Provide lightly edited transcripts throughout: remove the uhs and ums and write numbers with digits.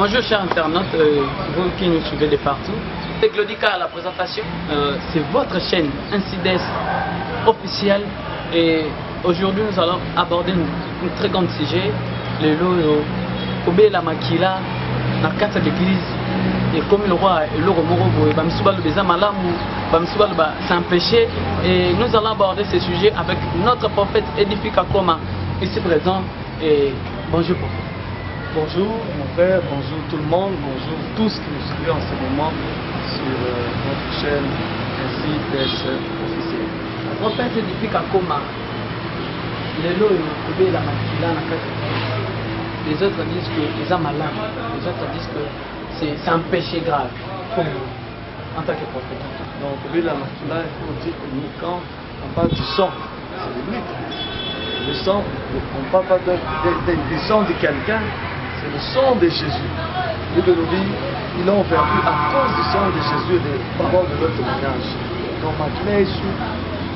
Bonjour chers internautes, vous qui nous suivez de partout. C'est Glodica à la présentation. C'est votre chaîne Incides officielle et aujourd'hui nous allons aborder un très grand sujet, le lot Obé la Makila, la carte d'église. Et comme le roi et le Romoro, c'est un péché. Et nous allons aborder ce sujet avec notre prophète Edifie Kakoma ici présent. Et bonjour prophète. Bonjour mon frère, bonjour tout le monde, bonjour tous qui nous suivent en ce moment sur notre chaîne Incides officielle. Le prophète Edifie Kakoma, les lots Obé la Makila, les autres disent que les âmes malades, les autres disent que c'est un péché grave pour nous, en tant que prophète. Donc, Obé la Makila, il faut dire que nous, quand on parle du sang, c'est biblique. Le sang, on ne parle pas du sang de quelqu'un, c'est le sang de Jésus. Et de nous dire, ils l'ont perdu à cause du sang de Jésus et des paroles de leur témoignage. Donc, Makila Jésus,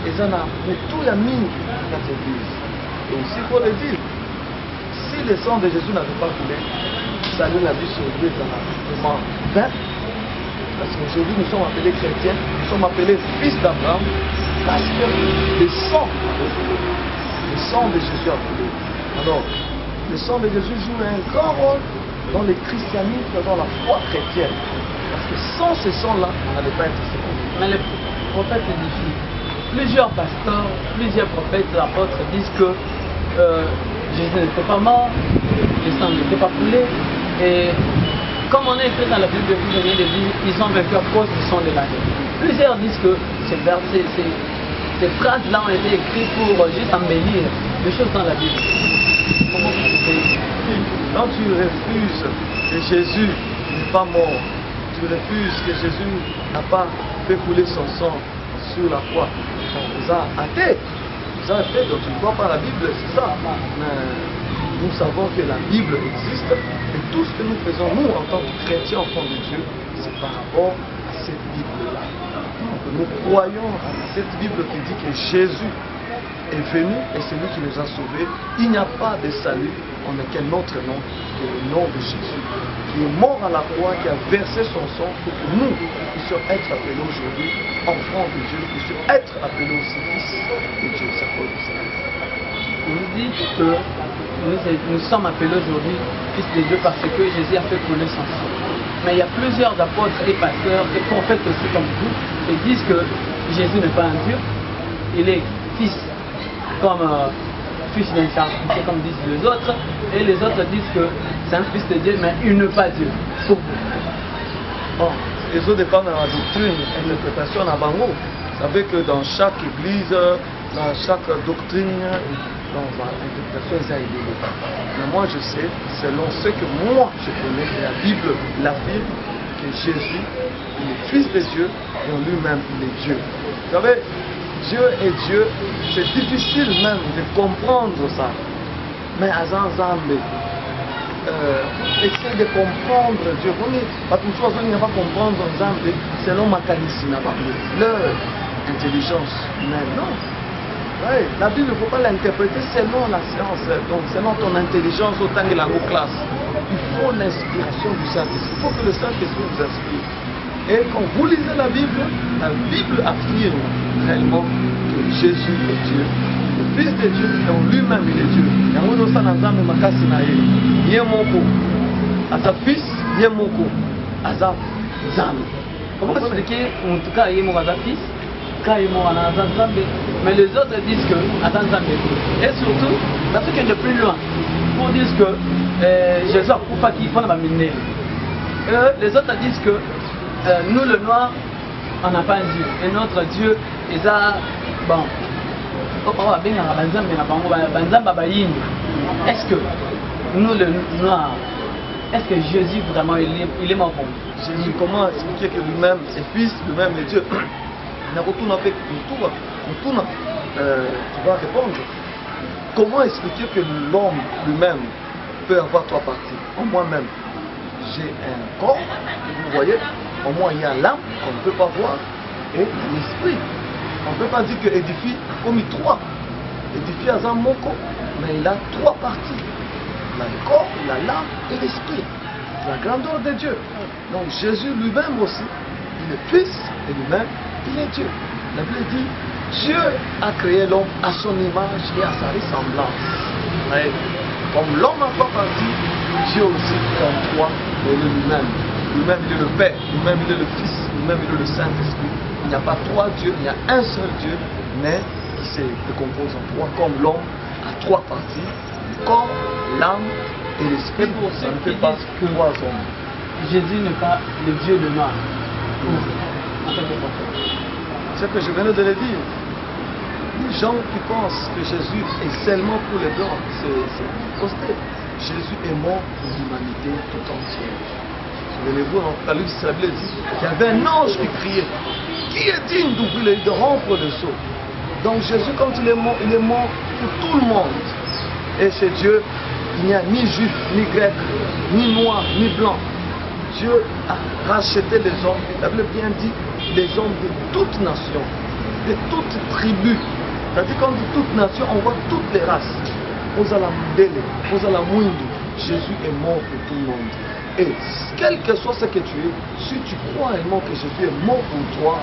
ils en ont mais tout la mine dans cette église. Et aussi, il faut le dire, si le sang de Jésus n'avait pas coulé, ça nous l'a vu sur Dieu dans la vain. Parce qu'aujourd'hui nous sommes appelés chrétiens, nous sommes appelés fils d'Abraham, parce que le sang de Jésus a coulé. Alors, le sang de Jésus joue un grand rôle dans le christianisme, dans la foi chrétienne. Parce que sans ce sang-là, on n'allait pas être sauvé. Mais le prophète édifie. Plusieurs pasteurs, plusieurs prophètes, apôtres disent que Jésus n'était pas mort, le sang n'était pas coulé. Et comme on est écrit dans la Bible, vous venez de dire, ils ont vaincu à cause du sang de l'agneau. Plusieurs disent que ces phrases-là ont été écrites pour juste embellir les choses dans la Bible. Comment vous dites? Quand tu refuses que Jésus n'est pas mort, tu refuses que Jésus n'a pas fait couler son sang sur la croix, on vous a athée. Vous avez fait, donc tu ne vois pas la Bible, c'est ça. Mais nous savons que la Bible existe et tout ce que nous faisons, nous, en tant que chrétiens, enfants de Dieu, c'est par rapport à cette Bible-là. Nous croyons à cette Bible qui dit que Jésus est venu et c'est lui qui nous a sauvés. Il n'y a pas de salut en aucun autre nom que le nom de Jésus, qui est mort à la croix, qui a versé son sang pour que nous puissions être appelés aujourd'hui enfants de Dieu, puissions être appelés aussi fils de Dieu. Ça cause du salut. Vous dites que nous sommes appelés aujourd'hui fils de Dieu parce que Jésus a fait couler son sang. Mais il y a plusieurs apôtres et pasteurs et prophètes aussi comme vous qui disent que Jésus n'est pas un Dieu, il est fils comme fils d'un charpentier comme disent les autres, et les autres disent que c'est un fils de Dieu mais il n'est pas Dieu pour vous. Bon, les autres dépendent de la doctrine et l'interprétation à Bango. Vous savez que dans chaque église, dans chaque doctrine, dans l'interprétation, ça est. Mais moi je sais, selon ce que moi je connais, la Bible l'affirme que Jésus il est fils de Dieu et en lui-même il est Dieu. Vous savez, Dieu est Dieu, c'est difficile même de comprendre ça. Mais à Zanzambe, essayer de comprendre Dieu. Parce que on ne va pas comprendre Zanzambe selon ma mécanisme, leur intelligence. Mais non. Ouais, la Bible, il ne faut pas l'interpréter selon la science, donc selon ton intelligence autant que la classe. Il faut l'inspiration du Saint-Esprit. Il faut que le Saint-Esprit vous inspire. Et quand vous lisez la Bible affirme réellement que Jésus est Dieu, le Fils de Dieu, et en lui-même il est Dieu. Et on nous a dit makasi na ye. Yemoko, asa fils, yemoko, asa zame. Comment expliquer en tout cas yemoko asa fils? Mais les autres disent que et surtout parce que de plus loin pour dire que Jésus a coupé qui font la mine. Les autres disent que nous le noir on n'a pas un Dieu et notre Dieu est à bon est-ce que nous le noir, est-ce que Jésus vraiment il est mort pour nous? Jésus comment expliquer que lui-même est fils, lui-même est Dieu? Tu vas répondre. Comment expliquer que l'homme lui-même peut avoir trois parties? En moi-même, j'ai un corps, vous voyez, en moi il y a l'âme qu'on ne peut pas voir et l'esprit. On ne peut pas dire que Edifie a commis trois. Edifie a un moko, mais il a trois parties. Il a le corps, il a l'âme et l'esprit. la grandeur de Dieu. Donc Jésus lui-même aussi, il est Fils et lui-même, il est Dieu. La Bible dit, Dieu a créé l'homme à son image et à sa ressemblance. Et comme l'homme n'a pas parti, Dieu aussi en toi, il est lui-même. Lui-même il est le Père, lui-même il est le Fils, lui-même il est le Saint-Esprit. Il n'y a pas trois dieux, il y a un seul Dieu, mais qui se décompose en trois, comme l'homme a trois parties, le corps, l'âme et l'esprit. Pour Ça ceux ne qui fait pas disent que trois hommes. Jésus n'est pas le Dieu de noir. En tant que prophète. C'est ce que je venais de le dire. Les gens qui pensent que Jésus est seulement pour les blancs, c'est posté. Jésus est mort pour l'humanité tout entière. Souvenez-vous, en Apocalypse, la Bible dit qu'il y avait un ange qui criait, qui est digne d'ouvrir de rompre le sceau. Donc Jésus, quand il est mort pour tout le monde. Et chez Dieu, il n'y a ni juif, ni grec, ni noir, ni blanc. Dieu a racheté les hommes. La Bible bien dit, les hommes de toutes nations, de toutes tribus. C'est-à-dire qu'on dit toutes nations, on voit toutes les races. Jésus est mort pour tout le monde. Et quel que soit ce que tu es, si tu crois réellement que Jésus est mort pour toi,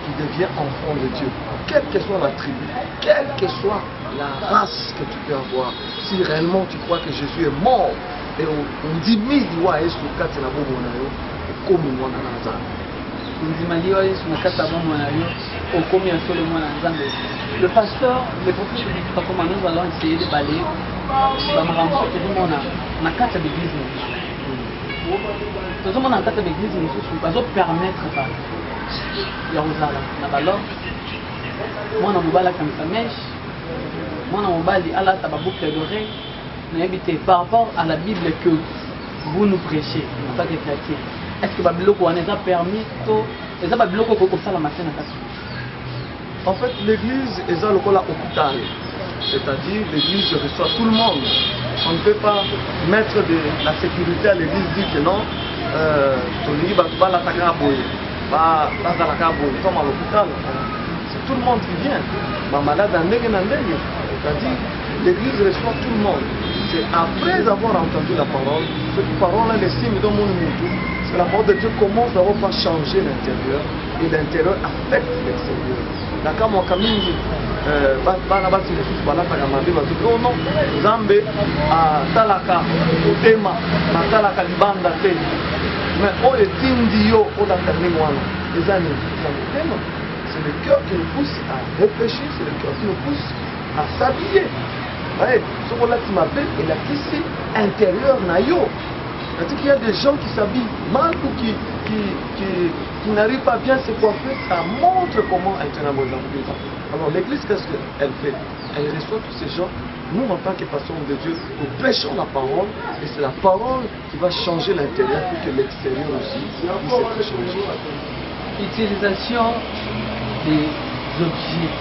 tu deviens enfant de Dieu. Quelle que soit la tribu, quelle que soit la race que tu peux avoir, si réellement tu crois que Jésus est mort, et on dit mille lois et sur quatre la bombe comme moi dans la zone. Le pasteur, les prophètes, comment nous allons essayer de balayer na kati ya l'église. Nous sommes dans la carte de l'église, nous allons permettre ça. Il y a Rosala, na balor. Moi, on a mobile comme ça mèche. Moi, on a mobile à la tababoucle d'oreille. Par rapport à la Bible que vous nous prêchez en tant que chrétien, est-ce que Babylone on a permis et ça Babylone qu'on ça la matin à En fait, l'église est dans le hôpital, c'est-à-dire l'église reçoit tout le monde. On ne peut pas mettre de la sécurité à l'église, dire que non, c'est tout le monde qui vient. C'est-à-dire l'église reçoit tout le monde. C'est après avoir entendu la parole, cette parole est le signe de mon monde. C'est la parole de Dieu commence d'abord par changer l'intérieur et l'intérieur affecte l'extérieur. D'accord, mon camille, bana bati mosusu balataka mabe bazoki oh non nzambe atalaka motema atalaka libanda te mais oyo etindi yo olanda ndenge wana eza nini eza motema. C'est le cœur qui nous pousse à réfléchir, c'est le cœur qui nous pousse à s'habiller. Ce qu'on a qui m'appelle et la question intérieure nayo. C'est-à-dire qu'il y a des gens qui s'habillent mal ou qui n'arrivent pas bien à se coiffer, ça montre comment être un bon homme. Alors l'église, qu'est-ce qu'elle fait? Elle reçoit tous ces gens. Nous, en tant que personnes de Dieu, nous prêchons la parole et c'est la parole qui va changer l'intérieur pour que l'extérieur aussi puisse être changé. Utilisation des objets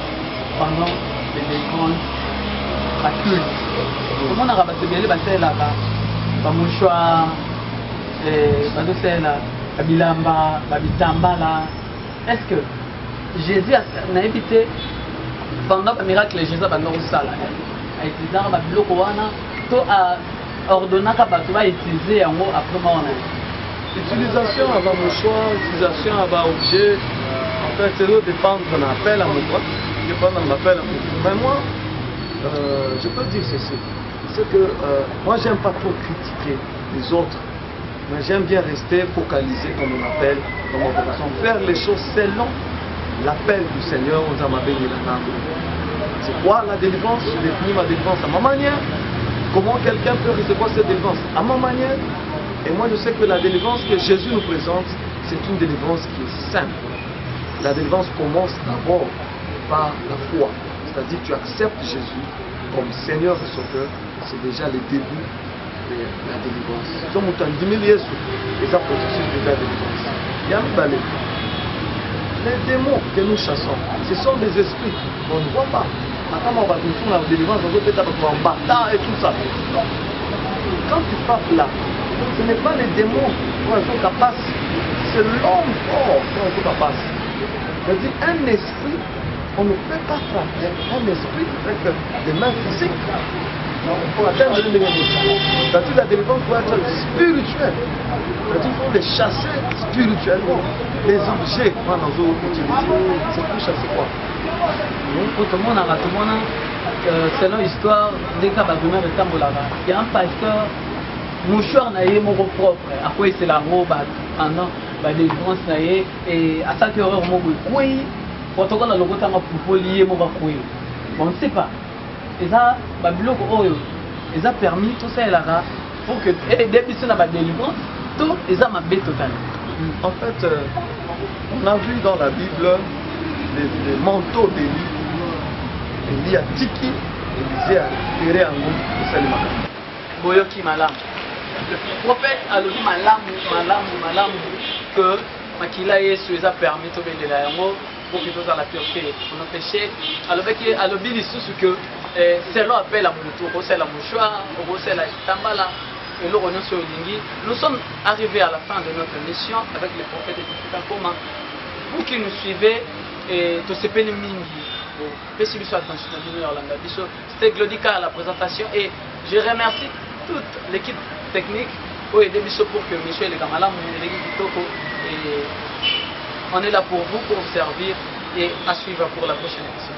pendant les décomptes occultes. Comment on a rabattu bien les batailles là-bas? Mouchoir, Bilamba, Babitambala. Est-ce que Jésus a évité pendant le miracle Jésus a utilisé un biloko wana to a ordonné que bato va utiliser en gros après mort. Utilisation avant mouchoir, utilisation avant objet, en fait c'est de dépendre de l'appel à mon droit, dépendre de l'appel à mon droit. Mais moi, je peux dire ceci, c'est que moi j'aime pas trop critiquer les autres, mais j'aime bien rester focalisé dans mon appel, dans mon vocation, faire les choses selon l'appel du Seigneur. C'est quoi la délivrance? Je définis ma délivrance à ma manière. Comment quelqu'un peut recevoir cette délivrance? À ma manière. Et moi je sais que la délivrance que Jésus nous présente, c'est une délivrance qui est simple. La délivrance commence d'abord par la foi. C'est-à-dire que tu acceptes Jésus comme Seigneur et Sauveur, c'est déjà le début de la délivrance. Donc on t'a dit et ça processus de la délivrance. Il y a un balai. Les démons que nous chassons, ce sont des esprits qu'on ne voit pas. Maintenant on va nous faire la délivrance, on peut être en bâtard et tout ça. Non. Quand tu frappes là, ce n'est pas les démons qui sont capables, c'est l'homme fort qui est capable. C'est-à-dire un esprit, on ne peut pas frapper un esprit avec des mains physiques. Pour atteindre le négatif. C'est-à-dire la délivrance doit être spirituelle. C'est-à-dire qu'il faut les chasser spirituellement. Les objets qu'on a utilisés, c'est pour chasser quoi? Pour tout le monde, selon l'histoire, dès qu'il y a de Tambolava, il y a un pasteur, mouchoir naïe, mon propre. À quoi c'est la robe pendant la délivrance naïe et à cette heure, mon oui, protocole à l'ogota ma pour lier mon bakoué. On ne sait pas. Et ça, ils ont permis tout ça là pour que les députés n'aient pas de délivrance, tout ils ont ma bête totale. En fait, on a vu dans la Bible les manteaux d'Élie. Élie a tiki, Élisée a tiré en haut pour Salima. Boyoki malam. Le prophète a dit malam que Makila Yesu les a permis de faire la yango pour que tous à la pureté pour nos péchés. Alors que que c'est là appel à Moutou, c'est la mouchoir, c'est la tambala. Et nous sommes arrivés à la fin de notre mission avec les prophètes et les prophètes. Vous qui nous suivez, tout ce pays mingi. C'était Glodica à la présentation et je remercie toute l'équipe technique pour aider pour que Michel et Kamala et on est là pour vous, pour vous servir et à suivre pour la prochaine émission.